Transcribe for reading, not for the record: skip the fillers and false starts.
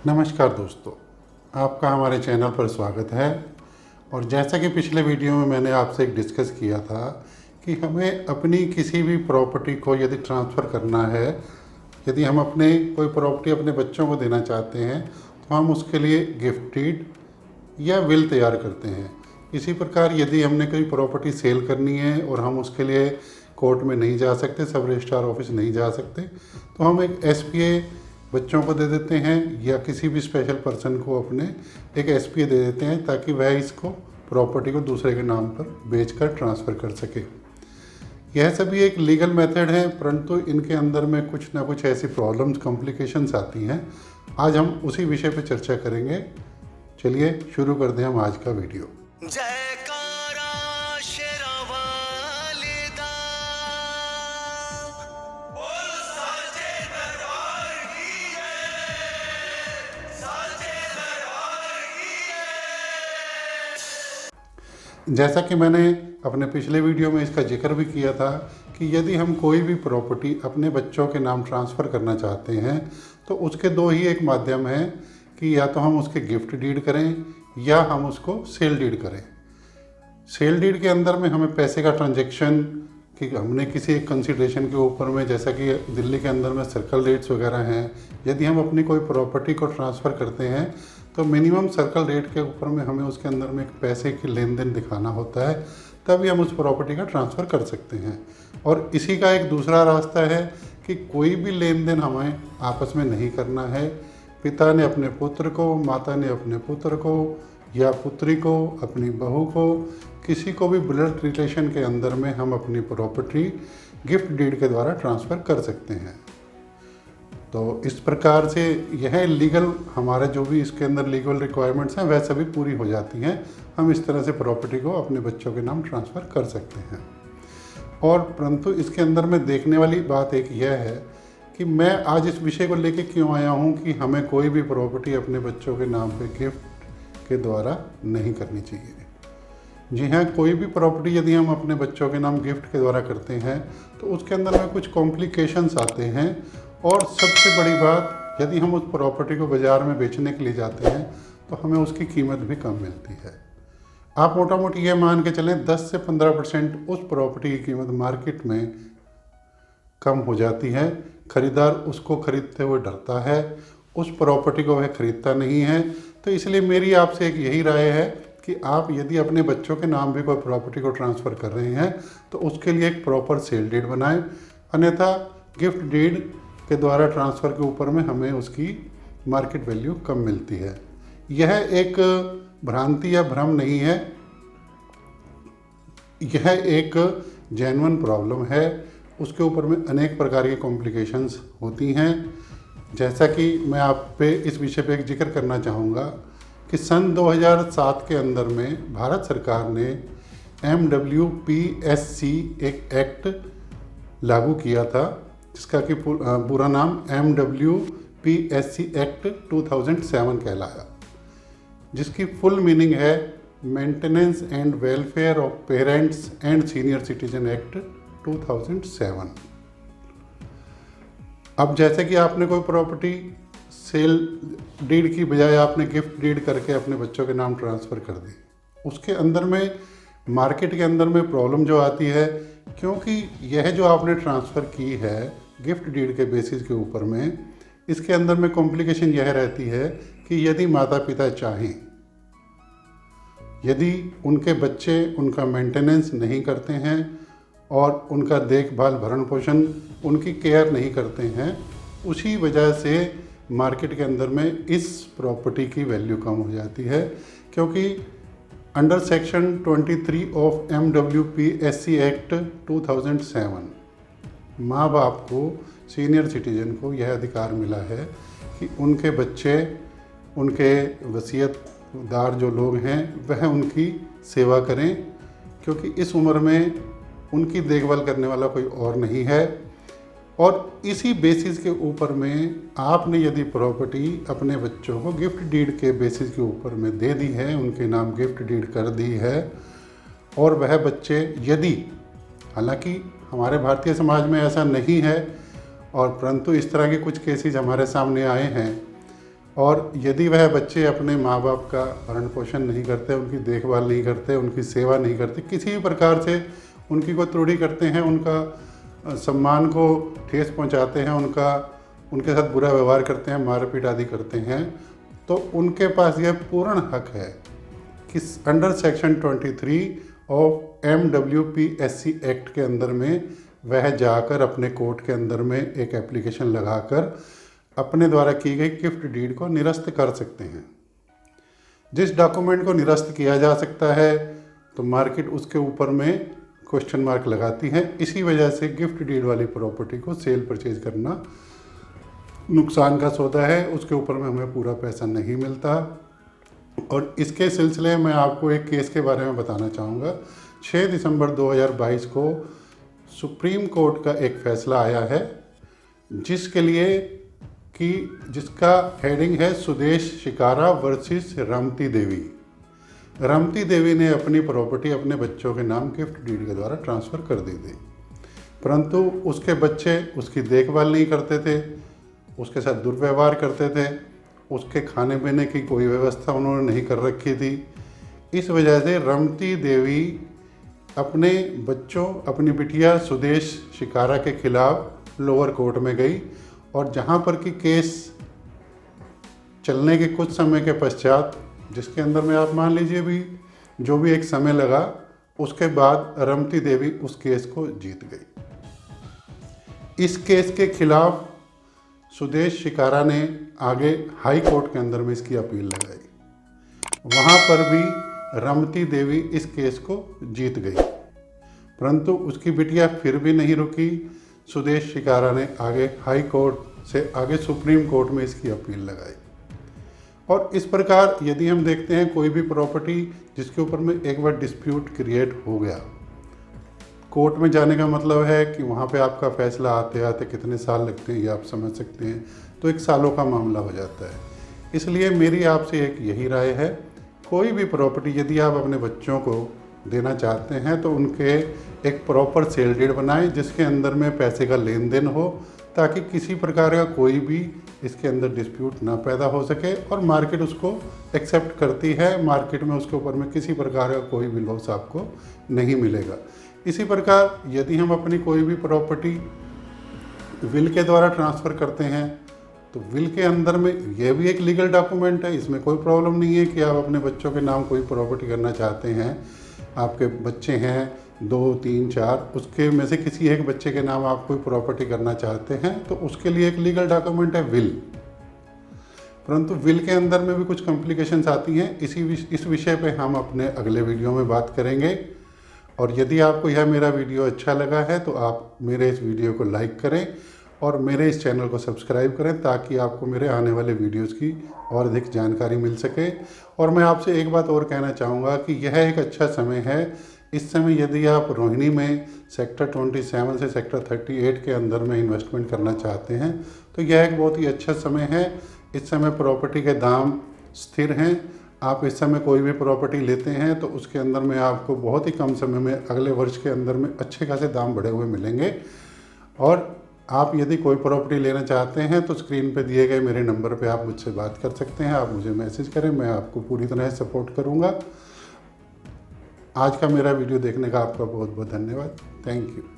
नमस्कार दोस्तों, आपका हमारे चैनल पर स्वागत है। और जैसा कि पिछले वीडियो में मैंने आपसे एक डिस्कस किया था कि हमें अपनी किसी भी प्रॉपर्टी को यदि ट्रांसफ़र करना है, यदि हम अपने कोई प्रॉपर्टी अपने बच्चों को देना चाहते हैं तो हम उसके लिए गिफ्ट डीड या विल तैयार करते हैं। इसी प्रकार यदि हमने कोई प्रॉपर्टी सेल करनी है और हम उसके लिए कोर्ट में नहीं जा सकते, सब रजिस्ट्रार ऑफिस नहीं जा सकते, तो हम एक SPA बच्चों को दे देते हैं या किसी भी स्पेशल पर्सन को अपने एक SPA दे देते हैं ताकि वह इसको प्रॉपर्टी को दूसरे के नाम पर बेचकर ट्रांसफ़र कर सके। यह सभी एक लीगल मेथड है, परंतु इनके अंदर में कुछ ना कुछ ऐसी प्रॉब्लम्स, कॉम्प्लिकेशंस आती हैं। आज हम उसी विषय पर चर्चा करेंगे। चलिए शुरू कर दें हम आज का वीडियो। जैसा कि मैंने अपने पिछले वीडियो में इसका जिक्र भी किया था कि यदि हम कोई भी प्रॉपर्टी अपने बच्चों के नाम ट्रांसफ़र करना चाहते हैं तो उसके दो ही एक माध्यम हैं कि या तो हम उसके गिफ्ट डीड करें या हम उसको सेल डीड करें। सेल डीड के अंदर में हमें पैसे का ट्रांजैक्शन कि हमने किसी एक कंसिडरेशन के ऊपर में, जैसा कि दिल्ली के अंदर में सर्कल रेट्स वगैरह हैं, यदि हम अपनी कोई प्रॉपर्टी को ट्रांसफ़र करते हैं तो मिनिमम सर्कल रेट के ऊपर में हमें उसके अंदर में एक पैसे की लेन देन दिखाना होता है, तभी हम उस प्रॉपर्टी का ट्रांसफ़र कर सकते हैं। और इसी का एक दूसरा रास्ता है कि कोई भी लेन देन हमें आपस में नहीं करना है। पिता ने अपने पुत्र को, माता ने अपने पुत्र को या पुत्री को अपनी बहू को, किसी को भी ब्लड रिलेशन के अंदर में हम अपनी प्रॉपर्टी गिफ्ट डीड के द्वारा ट्रांसफ़र कर सकते हैं। तो इस प्रकार से यह लीगल, हमारे जो भी इसके अंदर लीगल रिक्वायरमेंट्स हैं वह सभी पूरी हो जाती हैं। हम इस तरह से प्रॉपर्टी को अपने बच्चों के नाम ट्रांसफ़र कर सकते हैं। और परंतु इसके अंदर में देखने वाली बात एक यह है कि मैं आज इस विषय को लेके क्यों आया हूँ कि हमें कोई भी प्रॉपर्टी अपने बच्चों के नाम पे गिफ्ट के द्वारा नहीं करनी चाहिए। जी हाँ, कोई भी प्रॉपर्टी यदि हम अपने बच्चों के नाम गिफ्ट के द्वारा करते हैं तो उसके अंदर में कुछ कॉम्प्लिकेशंस आते हैं। और सबसे बड़ी बात, यदि हम उस प्रॉपर्टी को बाज़ार में बेचने के लिए जाते हैं तो हमें उसकी कीमत भी कम मिलती है। आप मोटा मोटी ये मान के चलें 10 से 15% उस प्रॉपर्टी की कीमत मार्केट में कम हो जाती है। ख़रीदार उसको ख़रीदते हुए डरता है, उस प्रॉपर्टी को वह ख़रीदता नहीं है। तो इसलिए मेरी आपसे एक यही राय है कि आप यदि अपने बच्चों के नाम भी कोई प्रॉपर्टी को ट्रांसफ़र कर रहे हैं तो उसके लिए एक प्रॉपर सेल डीड बनाएं, अन्यथा गिफ्ट डीड के द्वारा ट्रांसफ़र के ऊपर में हमें उसकी मार्केट वैल्यू कम मिलती है। यह एक भ्रांति या भ्रम नहीं है, यह एक जेन्युइन प्रॉब्लम है। उसके ऊपर में अनेक प्रकार की कॉम्प्लिकेशंस होती हैं। जैसा कि मैं आप पे इस विषय पे एक जिक्र करना चाहूँगा कि सन 2007 के अंदर में भारत सरकार ने MWPSC एक एक्ट लागू किया था, जिसका कि पूरा नाम MWPSC एक्ट 2007 कहलाया, जिसकी फुल मीनिंग है maintenance and welfare of parents and senior citizen act 2007। अब जैसे कि आपने कोई प्रॉपर्टी सेल डीड की बजाय आपने गिफ्ट डीड करके अपने बच्चों के नाम ट्रांसफ़र कर दी, उसके अंदर में मार्केट के अंदर में प्रॉब्लम जो आती है, क्योंकि यह जो आपने ट्रांसफ़र की है गिफ्ट डीड के बेसिस के ऊपर में, इसके अंदर में कॉम्प्लिकेशन यह रहती है कि यदि माता पिता चाहें, यदि उनके बच्चे उनका मेंटेनेंस नहीं करते हैं और उनका देखभाल, भरण पोषण, उनकी केयर नहीं करते हैं, उसी वजह से मार्केट के अंदर में इस प्रॉपर्टी की वैल्यू कम हो जाती है। क्योंकि under section 23 of MWPSC act 2007 माँ बाप को, सीनियर सिटीजन को यह अधिकार मिला है कि उनके बच्चे, उनके वसीयतदार जो लोग हैं वह उनकी सेवा करें, क्योंकि इस उम्र में उनकी देखभाल करने वाला कोई और नहीं है। और इसी बेसिस के ऊपर में आपने यदि प्रॉपर्टी अपने बच्चों को गिफ्ट डीड के बेसिस के ऊपर में दे दी है, उनके नाम गिफ्ट डीड कर दी है, और वह बच्चे यदि, हालांकि हमारे भारतीय समाज में ऐसा नहीं है, और परंतु इस तरह के कुछ केसेस हमारे सामने आए हैं, और यदि वह बच्चे अपने माँ बाप का भरण पोषण नहीं करते, उनकी देखभाल नहीं करते, उनकी सेवा नहीं करते, किसी भी प्रकार से उनकी कोई त्रुटि करते हैं, उनका सम्मान को ठेस पहुंचाते हैं, उनके साथ बुरा व्यवहार करते हैं, मारपीट आदि करते हैं, तो उनके पास यह पूर्ण हक है कि under section 23 of MWPSC act के अंदर में वह जाकर अपने कोर्ट के अंदर में एक एप्लीकेशन लगाकर अपने द्वारा की गई गिफ्ट डीड को निरस्त कर सकते हैं। जिस डॉक्यूमेंट को निरस्त किया जा सकता है तो मार्केट उसके ऊपर में क्वेश्चन मार्क लगाती है। इसी वजह से गिफ्ट डीड वाली प्रॉपर्टी को सेल परचेज करना नुकसान का सौदा है, उसके ऊपर में हमें पूरा पैसा नहीं मिलता। और इसके सिलसिले में आपको एक केस के बारे में बताना चाहूँगा। 6 दिसंबर 2022 को सुप्रीम कोर्ट का एक फैसला आया है जिसका हेडिंग है सुदेश शिकारा वर्सेस रमती देवी। रमती देवी ने अपनी प्रॉपर्टी अपने बच्चों के नाम गिफ्ट डीड के द्वारा ट्रांसफ़र कर दी थी, परंतु उसके बच्चे उसकी देखभाल नहीं करते थे, उसके साथ दुर्व्यवहार करते थे, उसके खाने पीने की कोई व्यवस्था उन्होंने नहीं कर रखी थी। इस वजह से रमती देवी अपने बच्चों, अपनी बिटिया सुदेश शिकारा के खिलाफ लोअर कोर्ट में गई और जहां पर कि केस चलने के कुछ समय के पश्चात, जिसके अंदर में आप मान लीजिए भी जो भी एक समय लगा, उसके बाद रमती देवी उस केस को जीत गई। इस केस के खिलाफ सुदेश शिकारा ने आगे हाई कोर्ट के अंदर में इसकी अपील लगाई। वहाँ पर भी रमती देवी इस केस को जीत गई, परंतु उसकी बिटिया फिर भी नहीं रुकी। सुदेश शिकारा ने आगे हाई कोर्ट से आगे सुप्रीम कोर्ट में इसकी अपील लगाई। और इस प्रकार यदि हम देखते हैं कोई भी प्रॉपर्टी जिसके ऊपर में एक बार डिस्प्यूट क्रिएट हो गया, कोर्ट में जाने का मतलब है कि वहाँ पे आपका फैसला आते आते कितने साल लगते हैं ये आप समझ सकते हैं, तो 1 सालों का मामला हो जाता है। इसलिए मेरी आपसे एक यही राय है, कोई भी प्रॉपर्टी यदि आप अपने बच्चों को देना चाहते हैं तो उनके एक प्रॉपर सेल डीड बनाएं जिसके अंदर में पैसे का लेन देन हो, ताकि किसी प्रकार का कोई भी इसके अंदर डिस्प्यूट ना पैदा हो सके और मार्केट उसको एक्सेप्ट करती है। मार्केट में उसके ऊपर में किसी प्रकार का कोई भी लॉस आपको नहीं मिलेगा। इसी प्रकार यदि हम अपनी कोई भी प्रॉपर्टी विल के द्वारा ट्रांसफ़र करते हैं तो विल के अंदर में यह भी एक लीगल डॉक्यूमेंट है, इसमें कोई प्रॉब्लम नहीं है कि आप अपने बच्चों के नाम कोई प्रॉपर्टी करना चाहते हैं। आपके बच्चे हैं 2, 3, 4, उसके में से किसी एक बच्चे के नाम आप कोई प्रॉपर्टी करना चाहते हैं तो उसके लिए एक लीगल डॉक्यूमेंट है विल। परंतु विल के अंदर में भी कुछ कॉम्प्लिकेशंस आती हैं। इस विषय पे हम अपने अगले वीडियो में बात करेंगे। और यदि आपको यह मेरा वीडियो अच्छा लगा है तो आप मेरे इस वीडियो को लाइक करें और मेरे इस चैनल को सब्सक्राइब करें, ताकि आपको मेरे आने वाले वीडियोस की और अधिक जानकारी मिल सके। और मैं आपसे एक बात और कहना चाहूँगा कि यह एक अच्छा समय है। इस समय यदि आप रोहिणी में सेक्टर 27 से सेक्टर 38 के अंदर में इन्वेस्टमेंट करना चाहते हैं तो यह एक बहुत ही अच्छा समय है। इस समय प्रॉपर्टी के दाम स्थिर हैं। आप इस समय कोई भी प्रॉपर्टी लेते हैं तो उसके अंदर में आपको बहुत ही कम समय में अगले वर्ष के अंदर में अच्छे खासे दाम बढ़े हुए मिलेंगे। और आप यदि कोई प्रॉपर्टी लेना चाहते हैं तो स्क्रीन पे दिए गए मेरे नंबर पे आप मुझसे बात कर सकते हैं। आप मुझे मैसेज करें, मैं आपको पूरी तरह से सपोर्ट करूँगा। आज का मेरा वीडियो देखने का आपका बहुत बहुत धन्यवाद। Thank you.